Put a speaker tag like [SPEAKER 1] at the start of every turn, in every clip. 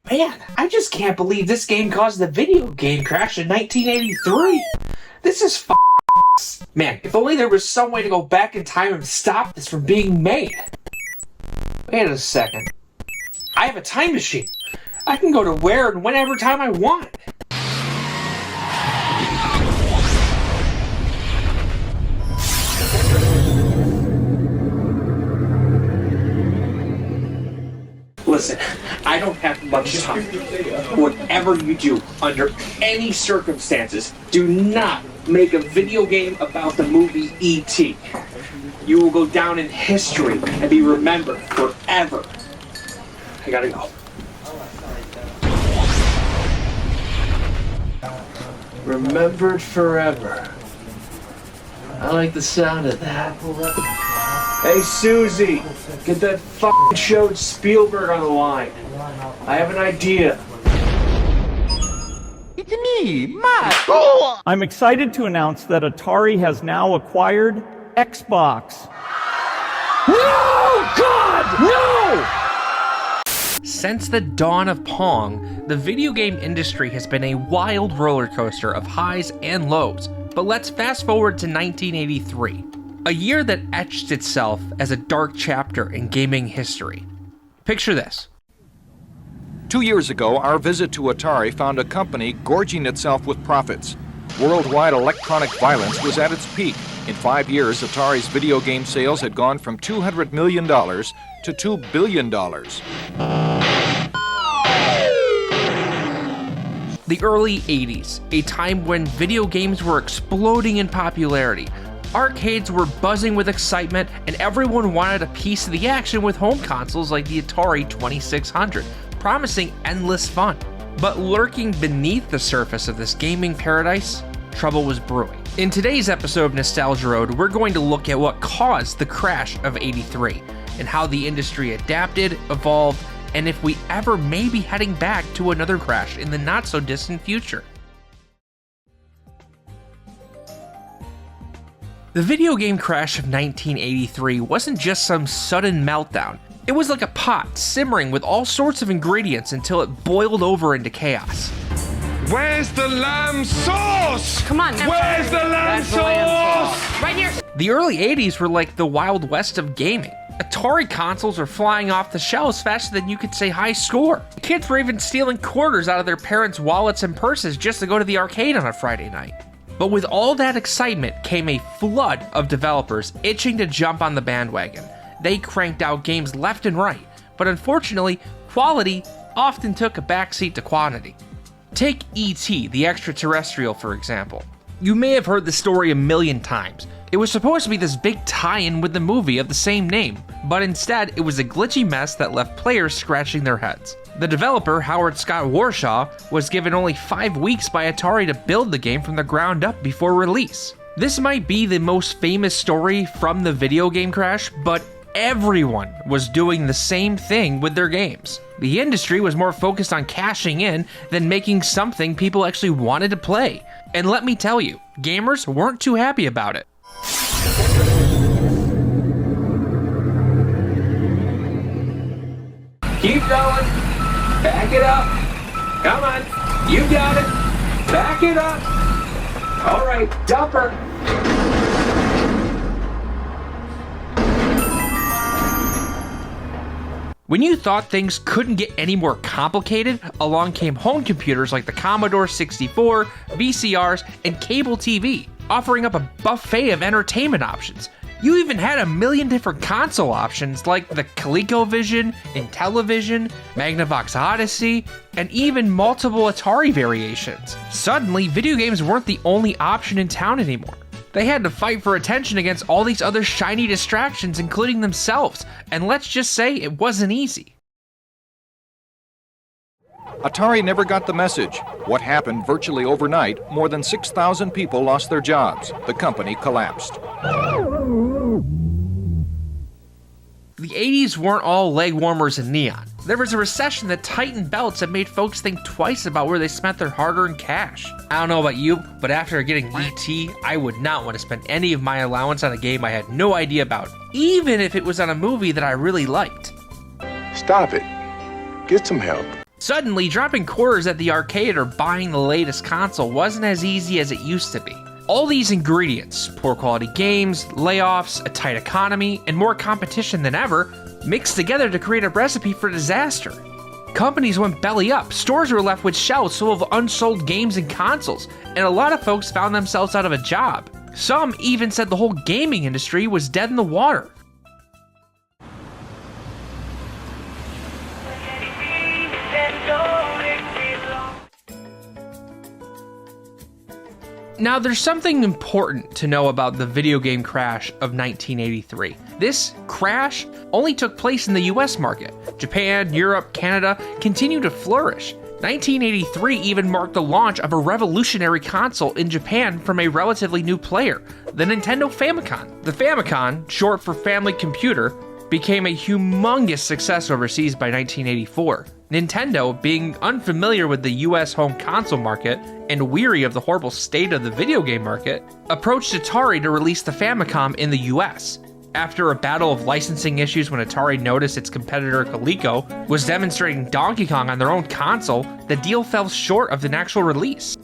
[SPEAKER 1] Man, I just can't believe this game caused the video game crash in 1983. This is Man, if only there was some way to go back in time and stop this from being made. Wait a second. I have a time machine. I can go to where and whenever time I want. Listen, I don't have much time. Whatever you do, under any circumstances, do not make a video game about the movie E.T. You will go down in history and be remembered forever. I gotta go. Remembered forever. I like the sound of that. Hey, Susie, get that f***ing show Spielberg on the line. I have an idea.
[SPEAKER 2] It's me, Matt.
[SPEAKER 3] I'm excited to announce that Atari has now acquired Xbox.
[SPEAKER 1] No! God! No! Since the dawn of Pong, the video game industry has been a wild roller coaster of highs and lows. But let's fast forward to 1983. A year that etched itself as a dark chapter in gaming history. Picture this.
[SPEAKER 4] 2 years ago, our visit to Atari found a company gorging itself with profits. Worldwide electronic violence was at its peak. In 5 years, Atari's video game sales had gone from $200 million to $2 billion.
[SPEAKER 1] The early 80s, a time when video games were exploding in popularity. Arcades were buzzing with excitement, and everyone wanted a piece of the action with home consoles like the Atari 2600, promising endless fun. But lurking beneath the surface of this gaming paradise, trouble was brewing. In today's episode of Nostalgia Road, we're going to look at what caused the crash of '83, and how the industry adapted, evolved, and if we ever may be heading back to another crash in the not-so-distant future. The video game crash of 1983 wasn't just some sudden meltdown. It was like a pot simmering with all sorts of ingredients until it boiled over into chaos.
[SPEAKER 5] Where's the lamb sauce?
[SPEAKER 6] Come on.
[SPEAKER 5] Where's the lamb sauce?
[SPEAKER 6] Right here.
[SPEAKER 1] The early 80s were like the Wild West of gaming. Atari consoles were flying off the shelves faster than you could say high score. Kids were even stealing quarters out of their parents' wallets and purses just to go to the arcade on a Friday night. But with all that excitement came a flood of developers itching to jump on the bandwagon. They cranked out games left and right, but unfortunately, quality often took a backseat to quantity. Take ET, the Extra-Terrestrial, for example. You may have heard the story a million times. It was supposed to be this big tie-in with the movie of the same name, but instead it was a glitchy mess that left players scratching their heads. The developer, Howard Scott Warshaw, was given only 5 weeks by Atari to build the game from the ground up before release. This might be the most famous story from the video game crash, but everyone was doing the same thing with their games. The industry was more focused on cashing in than making something people actually wanted to play. And let me tell you, gamers weren't too happy about it. Keep going. Back it up. Come on. You got it. Back it up. All right, dumper. When you thought things couldn't get any more complicated, along came home computers like the Commodore 64, VCRs, and cable TV, offering up a buffet of entertainment options. You even had a million different console options like the ColecoVision, Intellivision, Magnavox Odyssey, and even multiple Atari variations. Suddenly, video games weren't the only option in town anymore. They had to fight for attention against all these other shiny distractions, including themselves, and let's just say it wasn't easy.
[SPEAKER 4] Atari never got the message. What happened virtually overnight, more than 6,000 people lost their jobs. The company collapsed.
[SPEAKER 1] The 80s weren't all leg warmers and neon. There was a recession that tightened belts and made folks think twice about where they spent their hard-earned cash. I don't know about you, but after getting ET, I would not want to spend any of my allowance on a game I had no idea about, even if it was on a movie that I really liked.
[SPEAKER 5] Stop it. Get some help.
[SPEAKER 1] Suddenly, dropping quarters at the arcade or buying the latest console wasn't as easy as it used to be. All these ingredients, poor quality games, layoffs, a tight economy, and more competition than ever, mixed together to create a recipe for disaster. Companies went belly up, stores were left with shelves full of unsold games and consoles, and a lot of folks found themselves out of a job. Some even said the whole gaming industry was dead in the water. Now, there's something important to know about the video game crash of 1983. This crash only took place in the US market. Japan, Europe, Canada continued to flourish. 1983 even marked the launch of a revolutionary console in Japan from a relatively new player, the Nintendo Famicom. The Famicom, short for Family Computer, became a humongous success overseas by 1984. Nintendo, being unfamiliar with the US home console market and weary of the horrible state of the video game market, approached Atari to release the Famicom in the US. After a battle of licensing issues when Atari noticed its competitor Coleco was demonstrating Donkey Kong on their own console, the deal fell short of an actual release.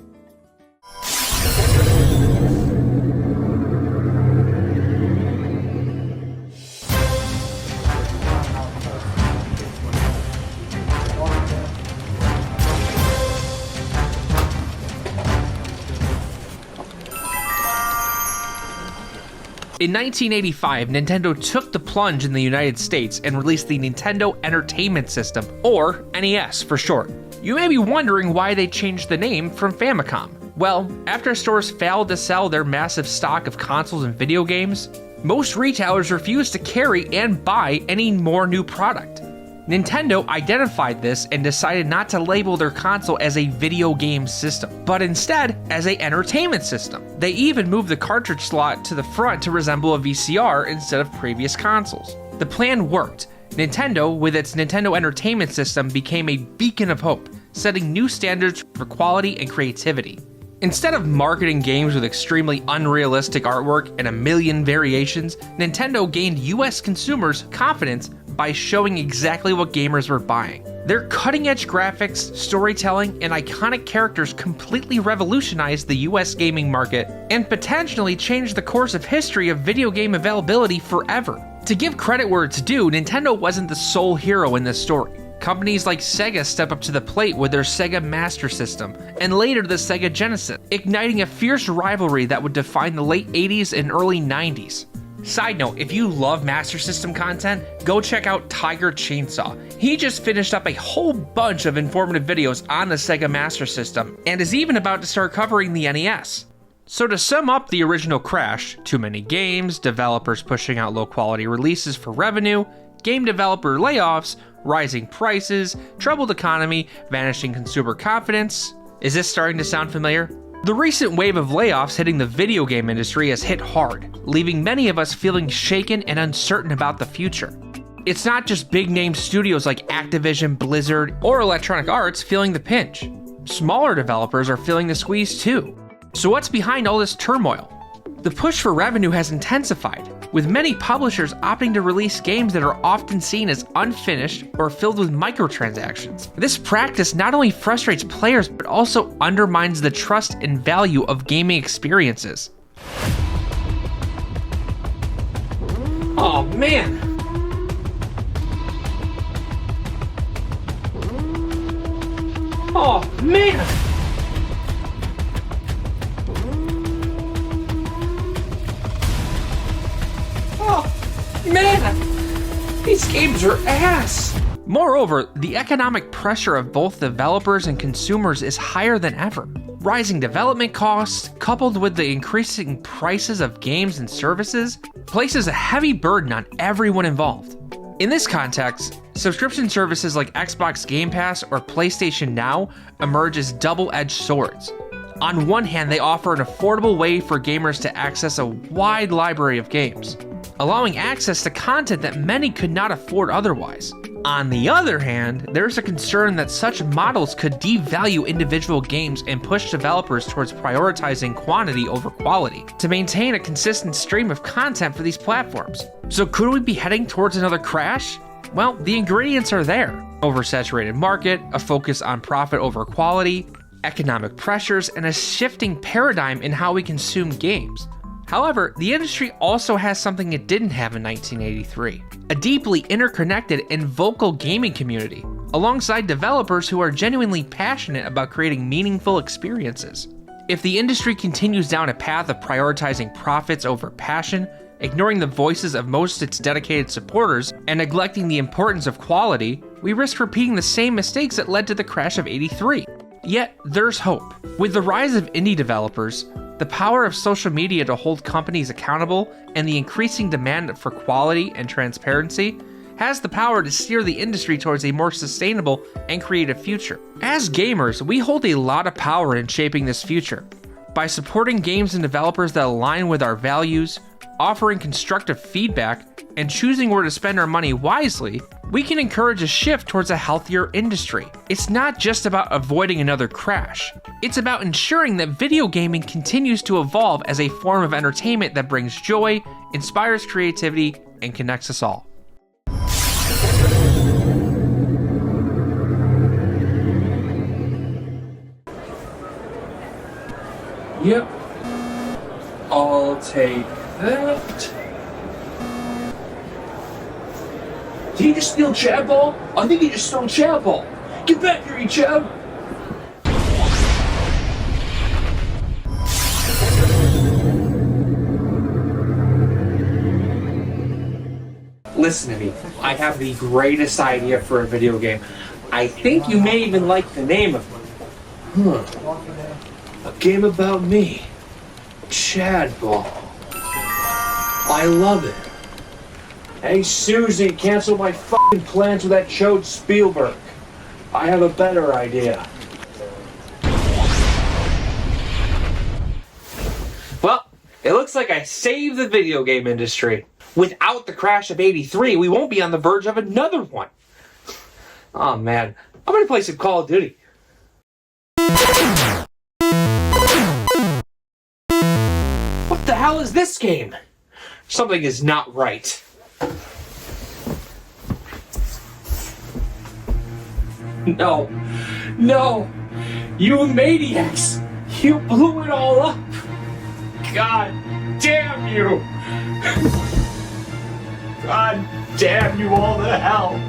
[SPEAKER 1] In 1985, Nintendo took the plunge in the United States and released the Nintendo Entertainment System, or NES for short. You may be wondering why they changed the name from Famicom. Well, after stores failed to sell their massive stock of consoles and video games, most retailers refused to carry and buy any more new product. Nintendo identified this and decided not to label their console as a video game system, but instead as an entertainment system. They even moved the cartridge slot to the front to resemble a VCR instead of previous consoles. The plan worked. Nintendo, with its Nintendo Entertainment System, became a beacon of hope, setting new standards for quality and creativity. Instead of marketing games with extremely unrealistic artwork and a million variations, Nintendo gained US consumers confidence by showing exactly what gamers were buying. Their cutting-edge graphics, storytelling, and iconic characters completely revolutionized the US gaming market and potentially changed the course of history of video game availability forever. To give credit where it's due, Nintendo wasn't the sole hero in this story. Companies like Sega step up to the plate with their Sega Master System, and later the Sega Genesis, igniting a fierce rivalry that would define the late 80s and early 90s. Side note, if you love Master System content, go check out Tiger Chainsaw. He just finished up a whole bunch of informative videos on the Sega Master System, and is even about to start covering the NES. So to sum up the original crash, too many games, developers pushing out low-quality releases for revenue, game developer layoffs, rising prices, troubled economy, vanishing consumer confidence. Is this starting to sound familiar? The recent wave of layoffs hitting the video game industry has hit hard, leaving many of us feeling shaken and uncertain about the future. It's not just big-name studios like Activision, Blizzard, or Electronic Arts feeling the pinch. Smaller developers are feeling the squeeze too. So what's behind all this turmoil? The push for revenue has intensified, with many publishers opting to release games that are often seen as unfinished or filled with microtransactions. This practice not only frustrates players, but also undermines the trust and value of gaming experiences. Oh man! Oh man! Man, these games are ass. Moreover, the economic pressure of both developers and consumers is higher than ever. Rising development costs, coupled with the increasing prices of games and services, places a heavy burden on everyone involved. In this context, subscription services like Xbox Game Pass or PlayStation Now emerge as double-edged swords. On one hand, they offer an affordable way for gamers to access a wide library of games, allowing access to content that many could not afford otherwise. On the other hand, there's a concern that such models could devalue individual games and push developers towards prioritizing quantity over quality to maintain a consistent stream of content for these platforms. So could we be heading towards another crash? Well, the ingredients are there. Oversaturated market, a focus on profit over quality, economic pressures, and a shifting paradigm in how we consume games. However, the industry also has something it didn't have in 1983, a deeply interconnected and vocal gaming community, alongside developers who are genuinely passionate about creating meaningful experiences. If the industry continues down a path of prioritizing profits over passion, ignoring the voices of most of its dedicated supporters, and neglecting the importance of quality, we risk repeating the same mistakes that led to the crash of '83. Yet, there's hope. With the rise of indie developers, the power of social media to hold companies accountable, and the increasing demand for quality and transparency, has the power to steer the industry towards a more sustainable and creative future. As gamers, we hold a lot of power in shaping this future. By supporting games and developers that align with our values, offering constructive feedback, and choosing where to spend our money wisely, we can encourage a shift towards a healthier industry. It's not just about avoiding another crash. It's about ensuring that video gaming continues to evolve as a form of entertainment that brings joy, inspires creativity, and connects us all. Yep. I'll take that. Did he just steal Chad Ball? I think he just stole Chad Ball. Get back here, you Chad. Listen to me. I have the greatest idea for a video game. I think you may even like the name of it. A game about me. Chad Ball. I love it. Hey, Susie, cancel my fucking plans with that chode Spielberg. I have a better idea. Well, it looks like I saved the video game industry. Without the crash of '83, we won't be on the verge of another one. Oh man, I'm gonna play some Call of Duty. What the hell is this game? Something is not right. No, no, you maniacs! You blew it all up! God damn you! God damn you all to hell!